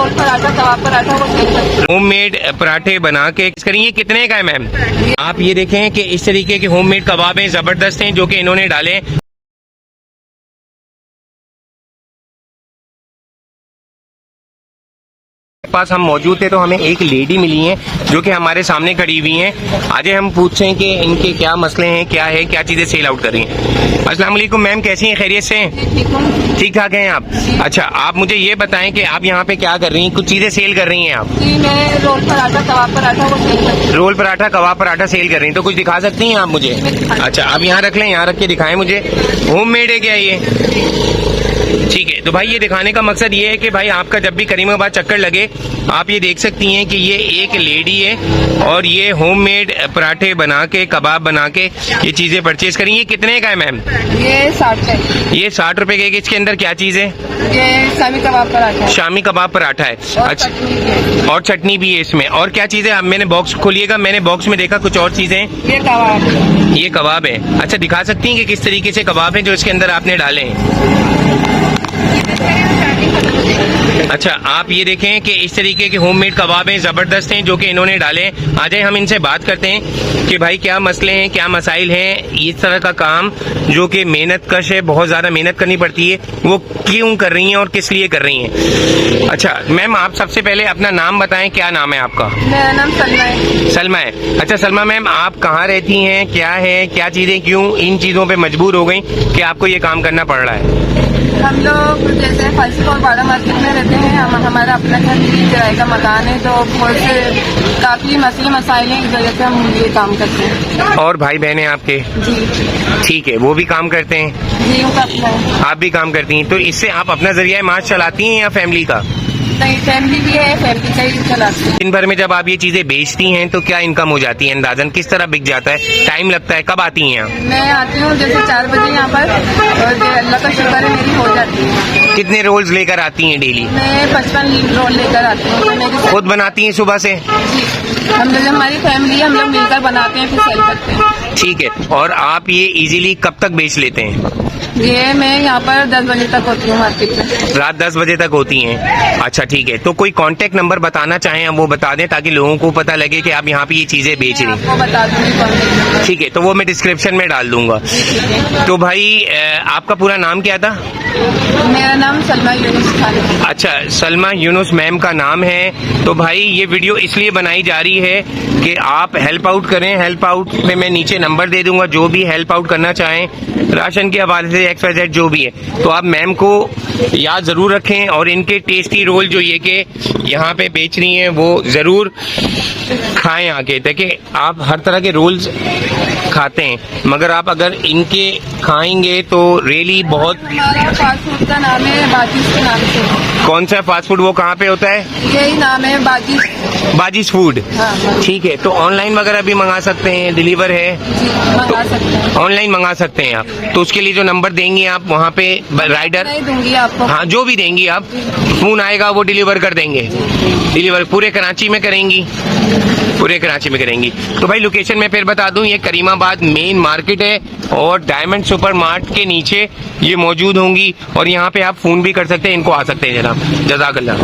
Role paratha, कबाब पराठा, वो homemade पराठे बना के करेंगे। कितने का है मैम? आप ये देखें कि इस तरीके के होममेड कबाब हैं, जबरदस्त हैं, जो कि इन्होंने डाले। पास हम मौजूद थे तो हमें एक लेडी मिली है जो कि हमारे सामने खड़ी हुई हैं। आज हम पूछते हैं कि इनके क्या मसले हैं, क्या है, क्या चीजें सेल आउट कर रही हैं। अस्सलाम वालेकुम मैम, कैसी हैं? खैरियत से हैं? ठीक ठाक हैं आप? अच्छा, आप मुझे ये बताएं कि आप यहाँ पे क्या कर रही हैं? कुछ चीजें सेल कर रही हैं आप? जी, मैं रोल पराठा, कबाब पराठा, वो सेल करती हूँ। रोल पराठा, कबाब पराठा सेल कर रही हैं, तो कुछ दिखा सकती हैं आप मुझे? अच्छा, आप यहाँ रख लें, यहाँ रख के दिखाएं मुझे। होममेड है क्या ये? ठीक है, तो भाई ये दिखाने का मकसद ये है कि भाई आपका जब भी करीमाबाद चक्कर लगे आप ये देख सकती हैं कि ये एक लेडी है और ये होममेड पराठे बना के, कबाब बना के ये चीजें परचेज करी। ये कितने का है मैम? ये 60 का। ये 60 रुपए का। इसके अंदर क्या चीज है? ये शामी कबाब पराठा है। शामी कबाब पराठा है। अच्छा, और चटनी भी है इसमें। और क्या चीज है? अब मैंने बॉक्स खोलिएगा, मैंने बॉक्स में देखा कुछ और चीजें। ये कबाब, ये कबाब है। अच्छा, दिखा सकती हैं कि किस तरीके से कबाब है जो इसके अंदर आपने डाले हैं? अच्छा, आप ये देखें कि इस तरीके के होममेड कबाब हैं, जबरदस्त हैं, जो कि इन्होंने डाले हैं। आज हम इनसे बात करते हैं कि भाई क्या मसले हैं, क्या मसाइल हैं। इस तरह का काम जो कि मेहनत कश है, बहुत ज्यादा मेहनत करनी पड़ती है, वो क्यों कर रही हैं और किस लिए कर रही हैं। अच्छा मैम, आप सबसे पहले अपना नाम बताएं, क्या नाम है आपका? मेरा नाम सलमा है। सलमा है। अच्छा सलमा मैम, आप कहाँ रहती हैं, क्या है, क्या चीजें, क्यों इन चीजों पे मजबूर हो गई कि आपको ये काम करना पड़ रहा है? हम लोग जैसे फलसी और बाड़ा मार्केट में रहते हैं। हमारा अपना घर किराए का मकान है, तो बहुत से काफी मसले मसाइल हैं, इस वजह से हम ये काम करते हैं। और भाई बहन है आपके? जी ठीक है, वो भी काम करते हैं? जी, उनका अपना है। आप भी काम करती हैं, तो इससे आप अपना जरिया माश चलाती हैं या फैमिली का? नहीं, फैमिली भी है, फैमिली का ही चलाती है। दिन भर में जब आप ये चीजें बेचती हैं तो क्या इनकम हो जाती है? अंदाजन किस तरह बिक जाता है? टाइम लगता है? कब आती हैं आप? मैं आती हूँ जैसे 4 बजे यहाँ पर, और अल्लाह का शुक्र है मेरी हो जाती है। कितने रोल्स लेकर आती हैं डेली? मैं 55 रोल लेकर आती हूँ। तो मेरी खुद बनाती हैं सुबह से? जी, हम लोग, हमारी फैमिली, हम लोग मिलकर बनाते हैं, फिर सेल करते हैं। ठीक है, और आप ये इजीली कब तक बेच लेते हैं? ये मैं यहाँ पर 10 बजे तक होती हूँ मार्केट में। रात 10 बजे तक होती हैं? अच्छा ठीक है, तो कोई कांटेक्ट नंबर बताना चाहें हम वो बता दें ताकि लोगों को पता लगे कि आप यहाँ पे ये चीजें बेच रही हैं। आपको बता दूंगी कांटेक्ट नंबर। ठीक है, तो वो मैं डिस्क्रिप्शन में डाल दूंगा। तो भाई आपका पूरा नाम क्या था? मेरा नाम सलमा यूनुस खान है। अच्छा, सलमा यूनुस मैम का नाम है। तो भाई ये वीडियो इसलिए बनाई जा रही है कि आप हेल्प आउट करें। हेल्प आउट पे मैं नीचे नंबर दे दूंगा, जो भी हेल्प आउट करना चाहें राशन के हवाले से XYZ जो भी है, तो आप मैम को याद जरूर रखें। और इनके टेस्टी रोल जो ये के यहाँ पे बेच रही हैं वो जरूर खाएं आके। देखिए आप हर तरह के रोल्स खाते हैं, मगर आप अगर इनके खाएंगे तो रियली बहुत। हमारा फास्ट फूड का नाम है बाजीज के नाम से। कौन सा फास्ट फूड? वो कहाँ पे होता है? यही नाम है, बाजीज। बाजीज फूड। हाँ। ठीक है, तो ऑनलाइन वगैरह भी मंगा सकते हैं, डिलीवर है? जी, मंगा सकते हैं। ऑनलाइन मंगा सकते हैं आप। तो उसके लिए जो नंबर देंगी आप वहाँ पे राइडर? नहीं दूंगी आपको। हाँ, जो भी देंगी आप, फोन आएगा वो डिलीवर कर देंगे। डिलीवर पूरे कराची में करेंगी? पूरे कराची में करेंगी। तो भाई लोकेशन में फिर बता दूं, ये करीमाबाद मेन मार्केट है और डायमंड सुपर मार्ट के नीचे ये मौजूद होंगी। और यहाँ पे आप फोन भी कर सकते हैं, इनको आ सकते हैं जनाब। जज़ाकल्लाह।